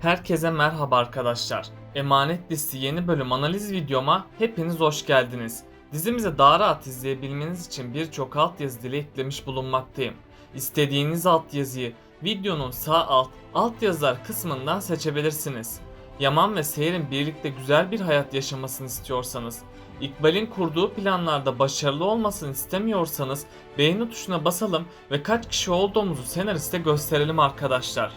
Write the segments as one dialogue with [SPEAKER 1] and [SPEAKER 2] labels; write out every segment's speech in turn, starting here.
[SPEAKER 1] Herkese merhaba arkadaşlar. Emanet Dizisi yeni bölüm analiz videoma hepiniz hoş geldiniz. Dizimizi daha rahat izleyebilmeniz için birçok altyazı dili eklemiş bulunmaktayım. İstediğiniz altyazıyı videonun sağ altyazılar kısmından seçebilirsiniz. Yaman ve Seher'in birlikte güzel bir hayat yaşamasını istiyorsanız, İkbal'in kurduğu planlarda başarılı olmasını istemiyorsanız beğeni tuşuna basalım ve kaç kişi olduğumuzu senariste gösterelim arkadaşlar.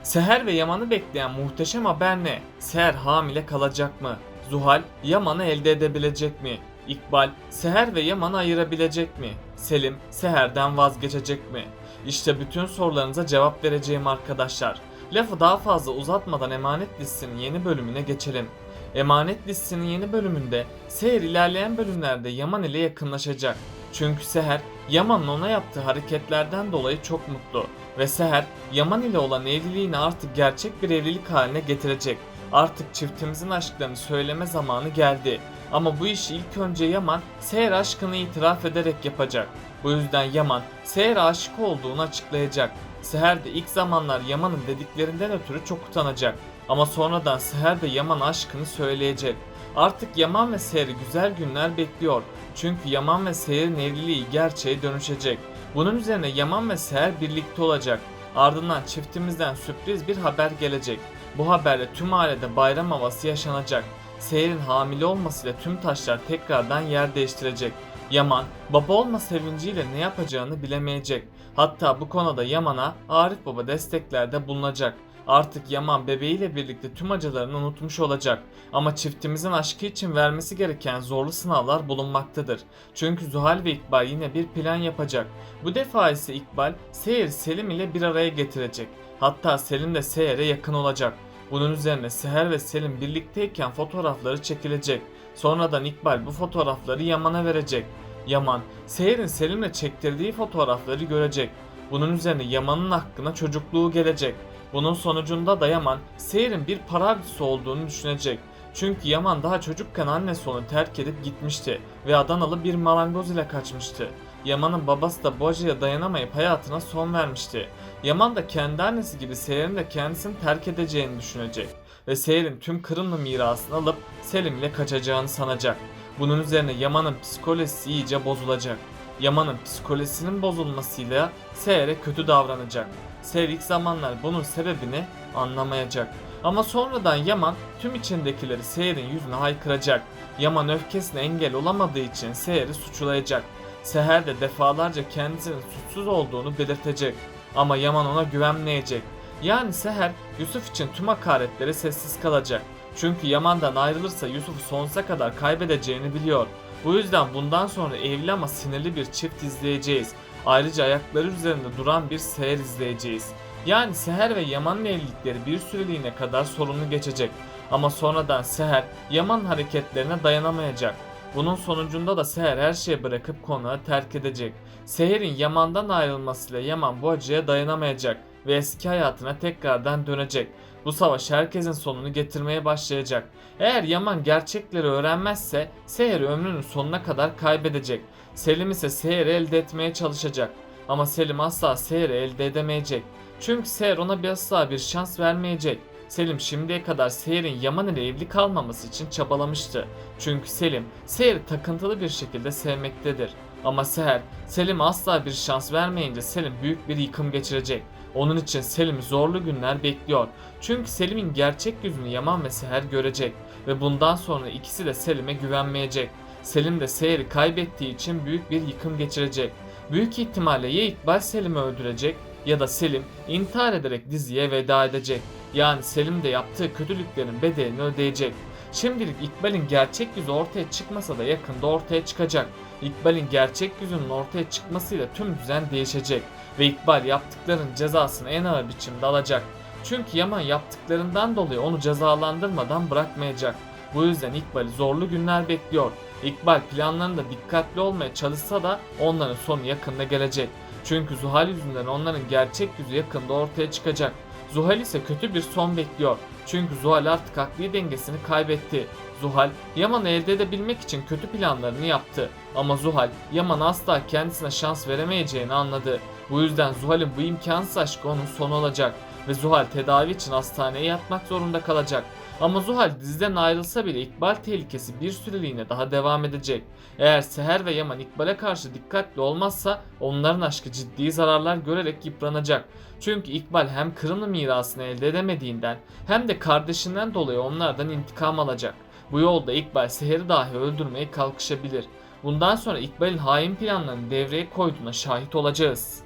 [SPEAKER 1] Seher ve Yaman'ı bekleyen muhteşem haber ne? Seher hamile kalacak mı? Zuhal Yaman'ı elde edebilecek mi? İkbal Seher ve Yaman'ı ayırabilecek mi? Selim Seher'den vazgeçecek mi? İşte bütün sorularınıza cevap vereceğim arkadaşlar. Lafı daha fazla uzatmadan Emanet Dizisi'nin yeni bölümüne geçelim. Emanet Dizisi'nin yeni bölümünde Seher ilerleyen bölümlerde Yaman ile yakınlaşacak. Çünkü Seher Yaman'ın ona yaptığı hareketlerden dolayı çok mutlu ve Seher Yaman ile olan evliliğini artık gerçek bir evlilik haline getirecek. Artık çiftimizin aşklarını söyleme zamanı geldi. Ama bu işi ilk önce Yaman Seher aşkını itiraf ederek yapacak. Bu yüzden Yaman Seher'e aşık olduğunu açıklayacak. Seher de ilk zamanlar Yaman'ın dediklerinden ötürü çok utanacak. Ama sonradan Seher de Yaman aşkını söyleyecek. Artık Yaman ve Seher'i güzel günler bekliyor. Çünkü Yaman ve Seher'in evliliği gerçeğe dönüşecek. Bunun üzerine Yaman ve Seher birlikte olacak. Ardından çiftimizden sürpriz bir haber gelecek. Bu haberle tüm ailede bayram havası yaşanacak. Seher'in hamile olmasıyla tüm taşlar tekrardan yer değiştirecek. Yaman baba olma sevinciyle ne yapacağını bilemeyecek. Hatta bu konuda Yaman'a Arif Baba desteklerde bulunacak. Artık Yaman bebeğiyle birlikte tüm acılarını unutmuş olacak. Ama çiftimizin aşkı için vermesi gereken zorlu sınavlar bulunmaktadır. Çünkü Zuhal ve İkbal yine bir plan yapacak. Bu defa ise İkbal, Seher'i Selim ile bir araya getirecek. Hatta Selim de Seher'e yakın olacak. Bunun üzerine Seher ve Selim birlikteyken fotoğrafları çekilecek. Sonradan İkbal bu fotoğrafları Yaman'a verecek. Yaman, Seher'in Selim'le çektirdiği fotoğrafları görecek. Bunun üzerine Yaman'ın hakkına çocukluğu gelecek. Bunun sonucunda da Yaman, Seher'in bir para avcısı olduğunu düşünecek. Çünkü Yaman daha çocukken annesi onu terk edip gitmişti ve Adanalı bir marangoz ile kaçmıştı. Yaman'ın babası da bu acıya dayanamayıp hayatına son vermişti. Yaman da kendi annesi gibi Seher'in de kendisini terk edeceğini düşünecek ve Seher'in tüm Kırımlı mirasını alıp Selim ile kaçacağını sanacak. Bunun üzerine Yaman'ın psikolojisi iyice bozulacak. Yaman'ın psikolojisinin bozulmasıyla Seher'e kötü davranacak. Seher ilk zamanlar bunun sebebini anlamayacak. Ama sonradan Yaman tüm içindekileri Seher'in yüzüne haykıracak. Yaman öfkesine engel olamadığı için Seher'i suçlayacak. Seher de defalarca kendisinin suçsuz olduğunu belirtecek. Ama Yaman ona güvenmeyecek. Yani Seher Yusuf için tüm hakaretlere sessiz kalacak. Çünkü Yaman'dan ayrılırsa Yusuf'u sonsuza kadar kaybedeceğini biliyor. Bu yüzden bundan sonra evli ama sinirli bir çift izleyeceğiz. Ayrıca ayakları üzerinde duran bir Seher izleyeceğiz. Yani Seher ve Yaman'ın evlilikleri bir süreliğine kadar sorunlu geçecek. Ama sonradan Seher, Yaman'ın hareketlerine dayanamayacak. Bunun sonucunda da Seher her şeyi bırakıp konağı terk edecek. Seher'in Yaman'dan ayrılmasıyla Yaman bu acıya dayanamayacak ve eski hayatına tekrardan dönecek. Bu savaş herkesin sonunu getirmeye başlayacak. Eğer Yaman gerçekleri öğrenmezse Seher ömrünün sonuna kadar kaybedecek. Selim ise Seher'i elde etmeye çalışacak. Ama Selim asla Seher'i elde edemeyecek. Çünkü Seher ona asla bir şans vermeyecek. Selim şimdiye kadar Seher'in Yaman ile evli kalmaması için çabalamıştı. Çünkü Selim, Seher'i takıntılı bir şekilde sevmektedir. Ama Seher, Selim'e asla bir şans vermeyince Selim büyük bir yıkım geçirecek. Onun için Selim zorlu günler bekliyor. Çünkü Selim'in gerçek yüzünü Yaman ve Seher görecek. Ve bundan sonra ikisi de Selim'e güvenmeyecek. Selim de Seher'i kaybettiği için büyük bir yıkım geçirecek. Büyük ihtimalle ya İkbal Selim'i öldürecek ya da Selim intihar ederek diziye veda edecek. Yani Selim de yaptığı kötülüklerin bedelini ödeyecek. Şimdilik İkbal'in gerçek yüzü ortaya çıkmasa da yakında ortaya çıkacak. İkbal'in gerçek yüzünün ortaya çıkmasıyla tüm düzen değişecek ve İkbal yaptıklarının cezasını en ağır biçimde alacak. Çünkü Yaman yaptıklarından dolayı onu cezalandırmadan bırakmayacak. Bu yüzden İkbal'i zorlu günler bekliyor. İkbal planlarında dikkatli olmaya çalışsa da onların sonu yakında gelecek. Çünkü Zuhal yüzünden onların gerçek yüzü yakında ortaya çıkacak. Zuhal ise kötü bir son bekliyor. Çünkü Zuhal artık akli dengesini kaybetti. Zuhal, Yaman'ı elde edebilmek için kötü planlarını yaptı. Ama Zuhal, Yaman'a asla kendisine şans veremeyeceğini anladı. Bu yüzden Zuhal'in bu imkansız aşkı onun sonu olacak. ve Zuhal tedavi için hastaneye yatmak zorunda kalacak. Ama Zuhal diziden ayrılsa bile İkbal tehlikesi bir süreliğine daha devam edecek. Eğer Seher ve Yaman İkbal'e karşı dikkatli olmazsa onların aşkı ciddi zararlar görerek yıpranacak. Çünkü İkbal hem Kırımlı mirasını elde edemediğinden hem de kardeşinden dolayı onlardan intikam alacak. Bu yolda İkbal Seher'i dahi öldürmeye kalkışabilir. Bundan sonra İkbal'in hain planlarını devreye koyduğuna şahit olacağız.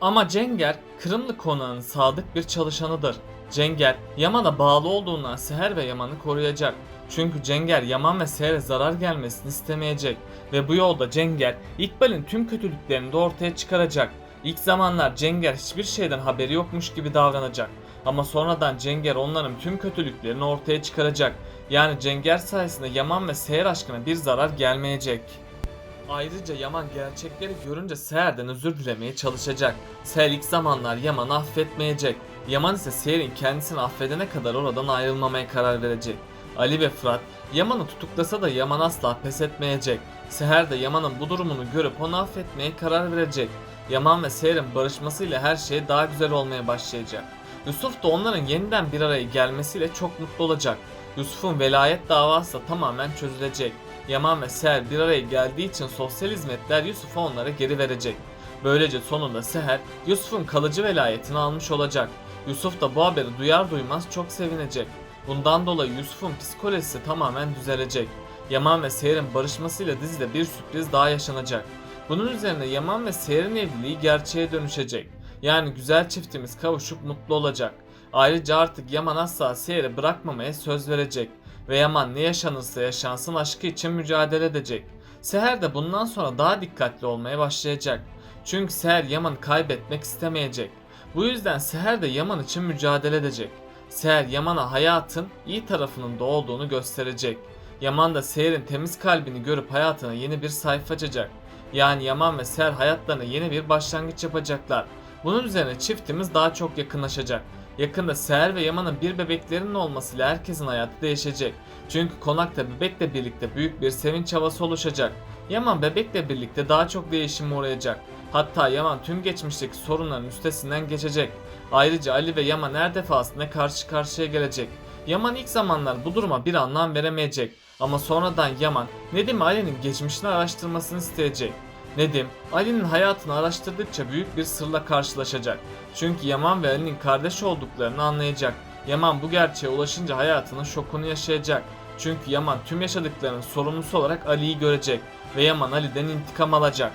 [SPEAKER 1] Ama Cenger, Kırımlı konağının sadık bir çalışanıdır. Cenger, Yaman'a bağlı olduğundan Seher ve Yaman'ı koruyacak. Çünkü Cenger, Yaman ve Seher'e zarar gelmesini istemeyecek. Ve bu yolda Cenger, İkbal'in tüm kötülüklerini de ortaya çıkaracak. İlk zamanlar Cenger hiçbir şeyden haberi yokmuş gibi davranacak. Ama sonradan Cenger onların tüm kötülüklerini ortaya çıkaracak. Yani Cenger sayesinde Yaman ve Seher aşkına bir zarar gelmeyecek. Ayrıca Yaman gerçekleri görünce Seher'den özür dilemeye çalışacak. Seher ilk zamanlar Yaman'ı affetmeyecek. Yaman ise Seher'in kendisini affedene kadar oradan ayrılmamaya karar verecek. Ali ve Fırat Yaman'ı tutuklasa da Yaman asla pes etmeyecek. Seher de Yaman'ın bu durumunu görüp onu affetmeye karar verecek. Yaman ve Seher'in barışmasıyla her şey daha güzel olmaya başlayacak. Yusuf da onların yeniden bir araya gelmesiyle çok mutlu olacak. Yusuf'un velayet davası da tamamen çözülecek. Yaman ve Seher bir araya geldiği için sosyal hizmetler Yusuf'a onlara geri verecek. Böylece sonunda Seher Yusuf'un kalıcı velayetini almış olacak. Yusuf da bu haberi duyar duymaz çok sevinecek. Bundan dolayı Yusuf'un psikolojisi tamamen düzelecek. Yaman ve Seher'in barışmasıyla dizide bir sürpriz daha yaşanacak. Bunun üzerine Yaman ve Seher'in evliliği gerçeğe dönüşecek. Yani güzel çiftimiz kavuşup mutlu olacak. Ayrıca artık Yaman asla Seher'i bırakmamaya söz verecek. Ve Yaman ne yaşanırsa yaşansın aşkı için mücadele edecek. Seher de bundan sonra daha dikkatli olmaya başlayacak. Çünkü Seher Yaman'ı kaybetmek istemeyecek. Bu yüzden Seher de Yaman için mücadele edecek. Seher Yaman'a hayatın iyi tarafının da olduğunu gösterecek. Yaman da Seher'in temiz kalbini görüp hayatına yeni bir sayfa açacak. Yani Yaman ve Seher hayatlarına yeni bir başlangıç yapacaklar. Bunun üzerine çiftimiz daha çok yakınlaşacak. Yakında Seher ve Yaman'ın bir bebeklerinin olmasıyla herkesin hayatı değişecek. Çünkü konakta bebekle birlikte büyük bir sevinç havası oluşacak. Yaman bebekle birlikte daha çok değişime uğrayacak. Hatta Yaman tüm geçmişteki sorunların üstesinden geçecek. Ayrıca Ali ve Yaman her defasında karşı karşıya gelecek. Yaman ilk zamanlar bu duruma bir anlam veremeyecek. Ama sonradan Yaman Nedim Ali'nin geçmişini araştırmasını isteyecek. Nedim, Ali'nin hayatını araştırdıkça büyük bir sırla karşılaşacak. Çünkü Yaman ve Ali'nin kardeş olduklarını anlayacak. Yaman bu gerçeğe ulaşınca hayatının şokunu yaşayacak. Çünkü Yaman tüm yaşadıklarının sorumlusu olarak Ali'yi görecek ve Yaman Ali'den intikam alacak.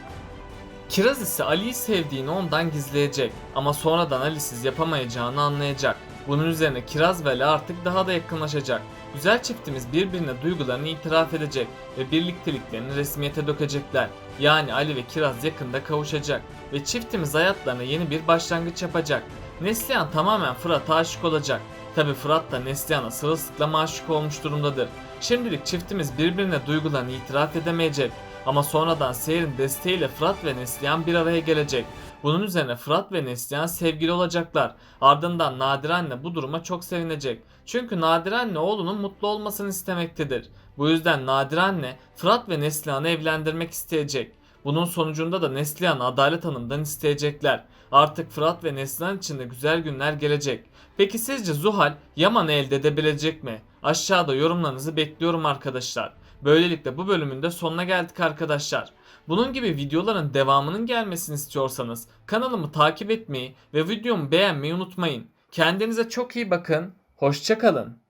[SPEAKER 1] Kiraz ise Ali'yi sevdiğini ondan gizleyecek ama sonradan Ali'siz yapamayacağını anlayacak. Bunun üzerine Kiraz ve Ali artık daha da yakınlaşacak. Güzel çiftimiz birbirine duygularını itiraf edecek ve birlikteliklerini resmiyete dökecekler. Yani Ali ve Kiraz yakında kavuşacak ve çiftimiz hayatlarına yeni bir başlangıç yapacak. Neslihan tamamen Fırat'a aşık olacak. Tabi Fırat da Neslihan'a sırılsıklam aşık olmuş durumdadır. Şimdilik çiftimiz birbirine duygularını itiraf edemeyecek. Ama sonradan Seher'in desteğiyle Fırat ve Neslihan bir araya gelecek. Bunun üzerine Fırat ve Neslihan sevgili olacaklar. Ardından Nadir anne bu duruma çok sevinecek. Çünkü Nadir anne oğlunun mutlu olmasını istemektedir. Bu yüzden Nadir anne Fırat ve Neslihan'ı evlendirmek isteyecek. Bunun sonucunda da Neslihan'ı Adalet Hanım'dan isteyecekler. Artık Fırat ve Neslihan için de güzel günler gelecek. Peki sizce Zuhal Yaman'ı elde edebilecek mi? Aşağıda yorumlarınızı bekliyorum arkadaşlar. Böylelikle bu bölümün de sonuna geldik arkadaşlar. Bunun gibi videoların devamının gelmesini istiyorsanız kanalımı takip etmeyi ve videomu beğenmeyi unutmayın. Kendinize çok iyi bakın. Hoşça kalın.